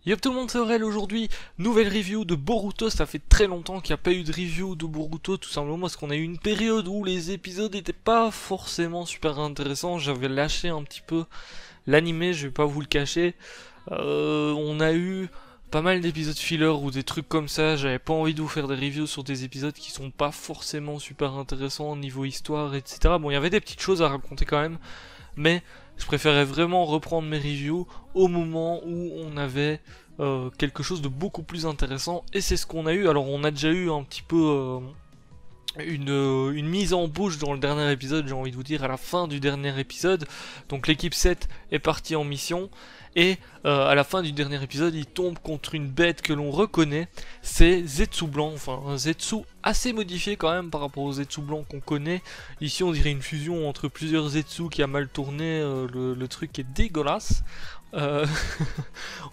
Yop tout le monde, c'est Aurel aujourd'hui, nouvelle review de Boruto. Ça fait très longtemps qu'il n'y a pas eu de review de Boruto, tout simplement parce qu'on a eu une période où les épisodes n'étaient pas forcément super intéressants. J'avais lâché un petit peu l'animé, je vais pas vous le cacher. On a eu pas mal d'épisodes filler ou des trucs comme ça. J'avais pas envie de vous faire des reviews sur des épisodes qui sont pas forcément super intéressants au niveau histoire, etc. Bon, il y avait des petites choses à raconter quand même, mais je préférais vraiment reprendre mes reviews au moment où on avait quelque chose de beaucoup plus intéressant, et c'est ce qu'on a eu. Alors on a déjà eu un petit peu une mise en bouche dans le dernier épisode, j'ai envie de vous dire, à la fin du dernier épisode. Donc l'équipe 7 est partie en mission, et à la fin du dernier épisode, il tombe contre une bête que l'on reconnaît, c'est Zetsu blanc, enfin un Zetsu assez modifié quand même par rapport au Zetsu blanc qu'on connaît. Ici on dirait une fusion entre plusieurs Zetsu qui a mal tourné, le truc est dégueulasse. Euh,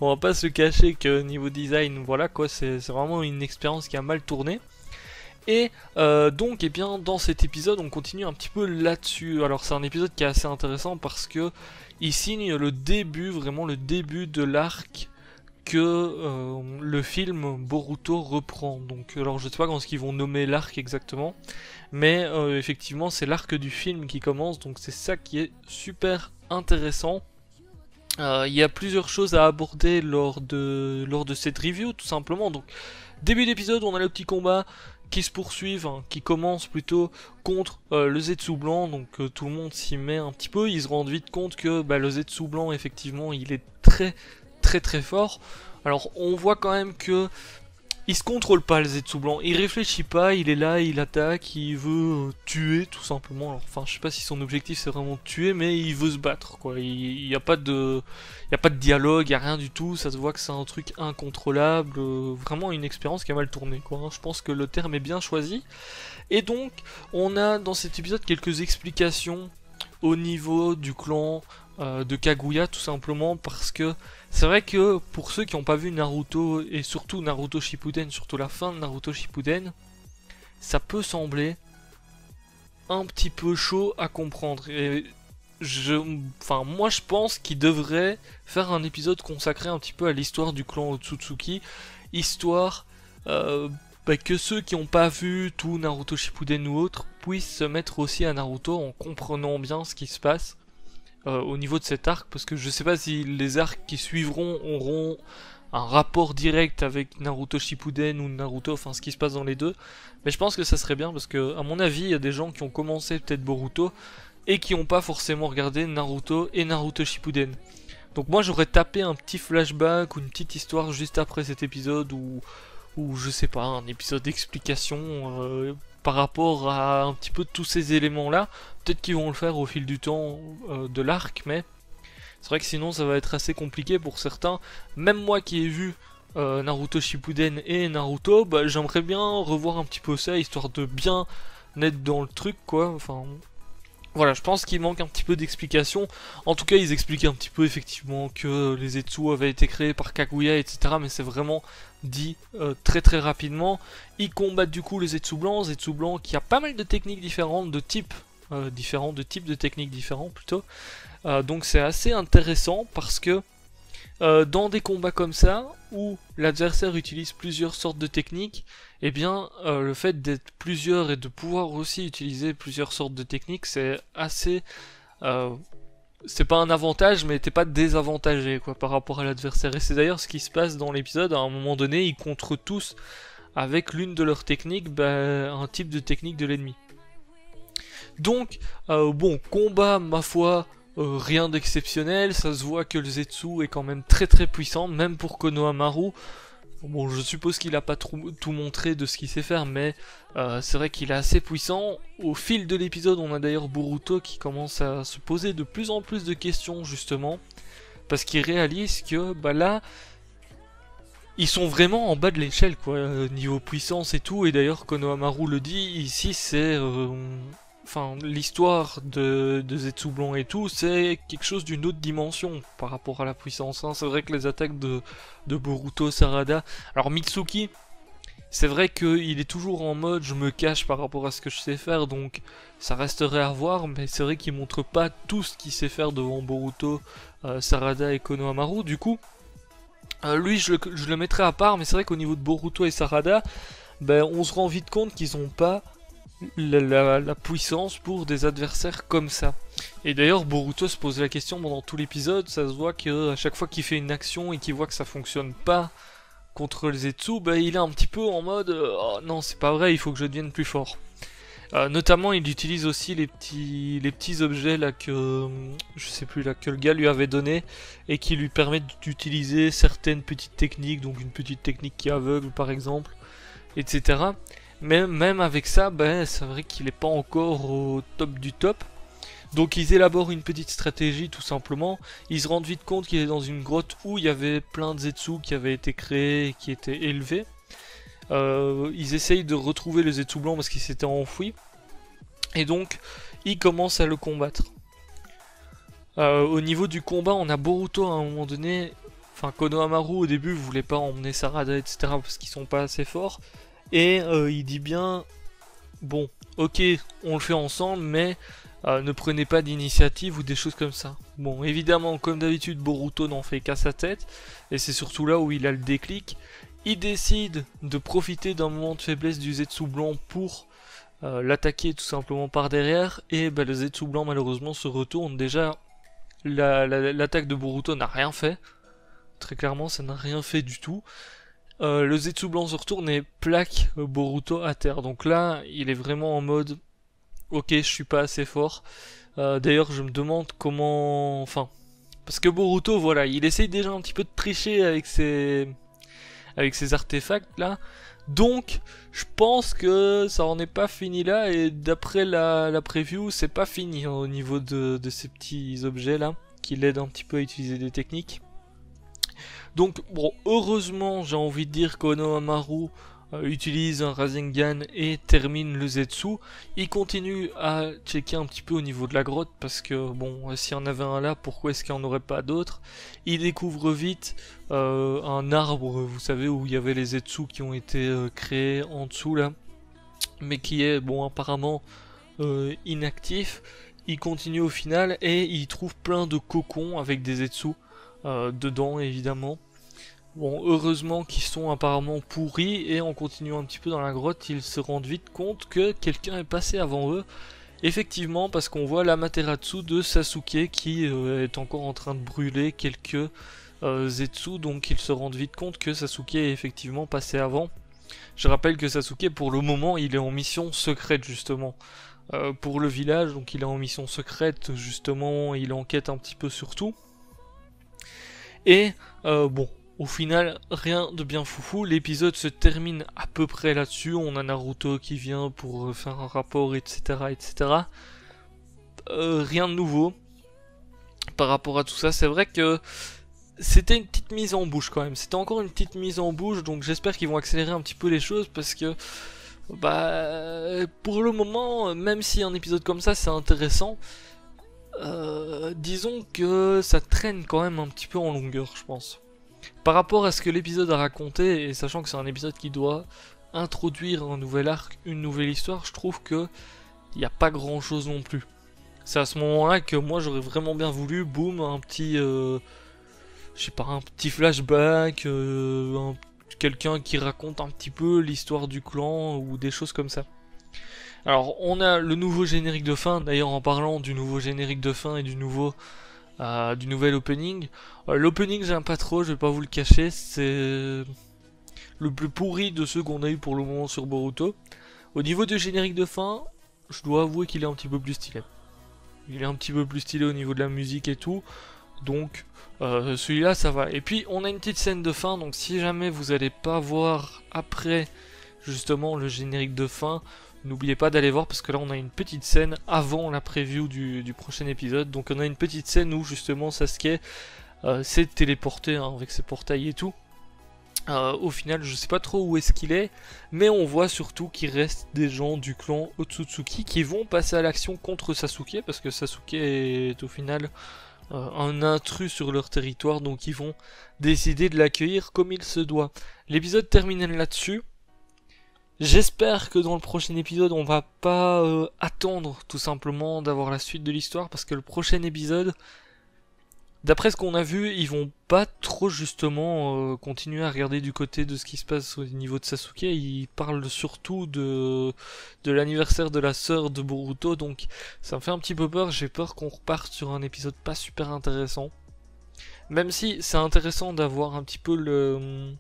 on va pas se cacher que niveau design, voilà quoi, c'est vraiment une expérience qui a mal tourné. Et donc, eh bien, dans cet épisode, on continue un petit peu là-dessus. Alors, c'est un épisode qui est assez intéressant parce que il signe le début, vraiment le début de l'arc que le film Boruto reprend. Donc, alors, je sais pas comment ils vont nommer l'arc exactement, mais effectivement, c'est l'arc du film qui commence. Donc, c'est ça qui est super intéressant. Il y a plusieurs choses à aborder lors de cette review, tout simplement. Donc, début d'épisode, on a le petit combat qui se poursuivent, hein, qui commence plutôt contre le Zetsu blanc. Donc tout le monde s'y met un petit peu. Ils se rendent vite compte que le Zetsu blanc, effectivement, il est très fort. Alors on voit quand même que il se contrôle pas, le Zetsu blanc, il réfléchit pas, il est là, il attaque, il veut tuer tout simplement. Alors, enfin, je sais pas si son objectif c'est vraiment de tuer, mais il veut se battre quoi. Il y a pas de dialogue, il y a rien du tout, ça se voit que c'est un truc incontrôlable, vraiment une expérience qui a mal tourné quoi. Je pense que le terme est bien choisi. Et donc, on a dans cet épisode quelques explications au niveau du clan de Kaguya, tout simplement parce que c'est vrai que pour ceux qui n'ont pas vu Naruto, et surtout Naruto Shippuden, surtout la fin de Naruto Shippuden, ça peut sembler un petit peu chaud à comprendre. Et moi je pense qu'il devrait faire un épisode consacré un petit peu à l'histoire du clan Otsutsuki, histoire que ceux qui n'ont pas vu tout Naruto Shippuden ou autre puissent se mettre aussi à Naruto en comprenant bien ce qui se passe au niveau de cet arc, parce que je sais pas si les arcs qui suivront auront un rapport direct avec Naruto Shippuden ou Naruto, enfin ce qui se passe dans les deux, mais je pense que ça serait bien parce que à mon avis il y a des gens qui ont commencé peut-être Boruto et qui n'ont pas forcément regardé Naruto et Naruto Shippuden. Donc moi j'aurais tapé un petit flashback ou une petite histoire juste après cet épisode, ou je sais pas, un épisode d'explication par rapport à un petit peu tous ces éléments là. Peut-être qu'ils vont le faire au fil du temps de l'arc, mais c'est vrai que sinon ça va être assez compliqué pour certains. Même moi qui ai vu Naruto Shippuden et Naruto, j'aimerais bien revoir un petit peu ça, histoire de bien être dans le truc quoi. Enfin voilà, je pense qu'il manque un petit peu d'explication. En tout cas, ils expliquent un petit peu effectivement que les Zetsu avaient été créés par Kaguya, etc. Mais c'est vraiment dit très rapidement. Ils combattent du coup les Zetsu blancs qui a pas mal de techniques différentes, de types différents, de types de techniques différents plutôt. Donc c'est assez intéressant parce que dans des combats comme ça, où l'adversaire utilise plusieurs sortes de techniques, eh bien, le fait d'être plusieurs et de pouvoir aussi utiliser plusieurs sortes de techniques, c'est assez... c'est pas un avantage, mais t'es pas désavantagé, quoi, par rapport à l'adversaire. Et c'est d'ailleurs ce qui se passe dans l'épisode. À un moment donné, ils contrent tous, avec l'une de leurs techniques, un type de technique de l'ennemi. Donc, bon, combat, ma foi... rien d'exceptionnel, ça se voit que le Zetsu est quand même très puissant, même pour Konohamaru. Bon, je suppose qu'il a pas tout montré de ce qu'il sait faire, mais c'est vrai qu'il est assez puissant. Au fil de l'épisode, on a d'ailleurs Boruto qui commence à se poser de plus en plus de questions, justement, parce qu'il réalise que, là, ils sont vraiment en bas de l'échelle, quoi, niveau puissance et tout, et d'ailleurs Konohamaru le dit, ici c'est... Enfin, l'histoire de Zetsu blanc et tout, c'est quelque chose d'une autre dimension par rapport à la puissance. Hein. C'est vrai que les attaques de Boruto, Sarada... Alors Mitsuki, c'est vrai qu'il est toujours en mode je me cache par rapport à ce que je sais faire, donc ça resterait à voir, mais c'est vrai qu'il montre pas tout ce qu'il sait faire devant Boruto, Sarada et Konohamaru. Du coup, Lui, je le mettrai à part, mais c'est vrai qu'au niveau de Boruto et Sarada, ben, on se rend vite compte qu'ils n'ont pas la puissance pour des adversaires comme ça. Et d'ailleurs, Boruto se pose la question pendant tout l'épisode, ça se voit que à chaque fois qu'il fait une action et qu'il voit que ça fonctionne pas contre le Zetsu, bah, il est un petit peu en mode oh non, c'est pas vrai, il faut que je devienne plus fort. Notamment, il utilise aussi les petits objets là que je sais plus là que le gars lui avait donné et qui lui permettent d'utiliser certaines petites techniques, donc une petite technique qui est aveugle par exemple, etc. Mais même avec ça, ben, c'est vrai qu'il n'est pas encore au top du top. Donc ils élaborent une petite stratégie tout simplement. Ils se rendent vite compte qu'il est dans une grotte où il y avait plein de Zetsu qui avaient été créés et qui étaient élevés. Ils essayent de retrouver le Zetsu blanc parce qu'il s'était enfoui. Et donc ils commencent à le combattre. Au niveau du combat, on a Boruto à un moment donné. Enfin, Konohamaru au début voulait pas emmener Sarada, etc. parce qu'ils sont pas assez forts. Et il dit bien, bon, ok, on le fait ensemble, mais ne prenez pas d'initiative ou des choses comme ça. Bon, évidemment, comme d'habitude, Boruto n'en fait qu'à sa tête, et c'est surtout là où il a le déclic. Il décide de profiter d'un moment de faiblesse du Zetsu blanc pour l'attaquer tout simplement par derrière, et bah, le Zetsu blanc malheureusement se retourne. Déjà, l'attaque de Boruto n'a rien fait, très clairement, ça n'a rien fait du tout. Le Zetsu blanc se retourne et plaque Boruto à terre. Donc là, il est vraiment en mode ok, je suis pas assez fort. D'ailleurs, je me demande comment... Enfin, parce que Boruto, voilà, il essaye déjà un petit peu de tricher avec ses artefacts là. Donc, je pense que ça en est pas fini là. Et d'après la preview, c'est pas fini hein, au niveau de ces petits objets là, qui l'aident un petit peu à utiliser des techniques. Donc, bon, heureusement, j'ai envie de dire qu'Onohamaru utilise un Rasengan et termine le Zetsu. Il continue à checker un petit peu au niveau de la grotte parce que, bon, s'il y en avait un là, pourquoi est-ce qu'il n'y en aurait pas d'autres? Il découvre vite un arbre, vous savez, où il y avait les Zetsu qui ont été créés en dessous là, mais qui est, bon, apparemment inactif. Il continue au final et il trouve plein de cocons avec des Zetsu. Dedans évidemment. Bon, heureusement qu'ils sont apparemment pourris et en continuant un petit peu dans la grotte, ils se rendent vite compte que quelqu'un est passé avant eux. Effectivement, parce qu'on voit l'Amaterasu de Sasuke qui est encore en train de brûler quelques Zetsu, donc ils se rendent vite compte que Sasuke est effectivement passé avant. Je rappelle que Sasuke, pour le moment, il est en mission secrète justement. Pour le village, donc il est en mission secrète justement, il enquête un petit peu sur tout. Et bon, au final, rien de bien foufou. L'épisode se termine à peu près là-dessus. On a Naruto qui vient pour faire un rapport, etc. etc. Rien de nouveau par rapport à tout ça. C'est vrai que c'était une petite mise en bouche quand même. C'était encore une petite mise en bouche. Donc j'espère qu'ils vont accélérer un petit peu les choses parce que bah pour le moment, même si un épisode comme ça c'est intéressant, disons que ça traîne quand même un petit peu en longueur, je pense. Par rapport à ce que l'épisode a raconté, et sachant que c'est un épisode qui doit introduire un nouvel arc, une nouvelle histoire, je trouve que il n'y a pas grand chose non plus. C'est à ce moment-là que moi j'aurais vraiment bien voulu, boum, un petit, je sais pas, un petit flashback, quelqu'un qui raconte un petit peu l'histoire du clan ou des choses comme ça. Alors, on a le nouveau générique de fin. D'ailleurs, en parlant du nouveau générique de fin et du nouvel opening, l'opening j'aime pas trop, je vais pas vous le cacher, c'est le plus pourri de ceux qu'on a eu pour le moment sur Boruto. Au niveau du générique de fin, je dois avouer qu'il est un petit peu plus stylé. Il est un petit peu plus stylé au niveau de la musique et tout, donc celui-là ça va. Et puis on a une petite scène de fin, donc si jamais vous allez pas voir après justement le générique de fin, n'oubliez pas d'aller voir parce que là on a une petite scène avant la preview du prochain épisode. Donc on a une petite scène où justement Sasuke s'est téléporté hein, avec ses portails et tout. Au final je sais pas trop où est-ce qu'il est, mais on voit surtout qu'il reste des gens du clan Otsutsuki qui vont passer à l'action contre Sasuke parce que Sasuke est au final un intrus sur leur territoire, donc ils vont décider de l'accueillir comme il se doit. L'épisode termine là-dessus. J'espère que dans le prochain épisode on va pas attendre tout simplement d'avoir la suite de l'histoire parce que le prochain épisode D'après ce qu'on a vu, ils vont pas trop justement continuer à regarder du côté de ce qui se passe au niveau de Sasuke. Ils parlent surtout de l'anniversaire de la sœur de Boruto, donc ça me fait un petit peu peur. J'ai peur qu'on reparte sur un épisode pas super intéressant. Même si c'est intéressant d'avoir un petit peu le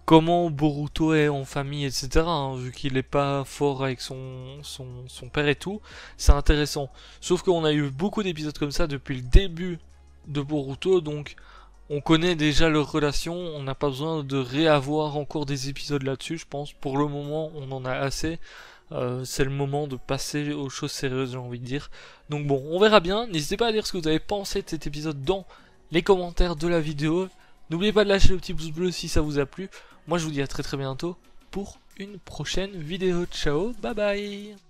comment Boruto est en famille, etc. hein, vu qu'il est pas fort avec son père et tout, c'est intéressant. Sauf qu'on a eu beaucoup d'épisodes comme ça depuis le début de Boruto, donc on connaît déjà leur relation, on n'a pas besoin de réavoir encore des épisodes là-dessus, je pense. Pour le moment, on en a assez. C'est le moment de passer aux choses sérieuses, j'ai envie de dire. Donc bon, on verra bien. N'hésitez pas à dire ce que vous avez pensé de cet épisode dans les commentaires de la vidéo. N'oubliez pas de lâcher le petit pouce bleu si ça vous a plu. Moi je vous dis à très bientôt pour une prochaine vidéo. Ciao, bye bye.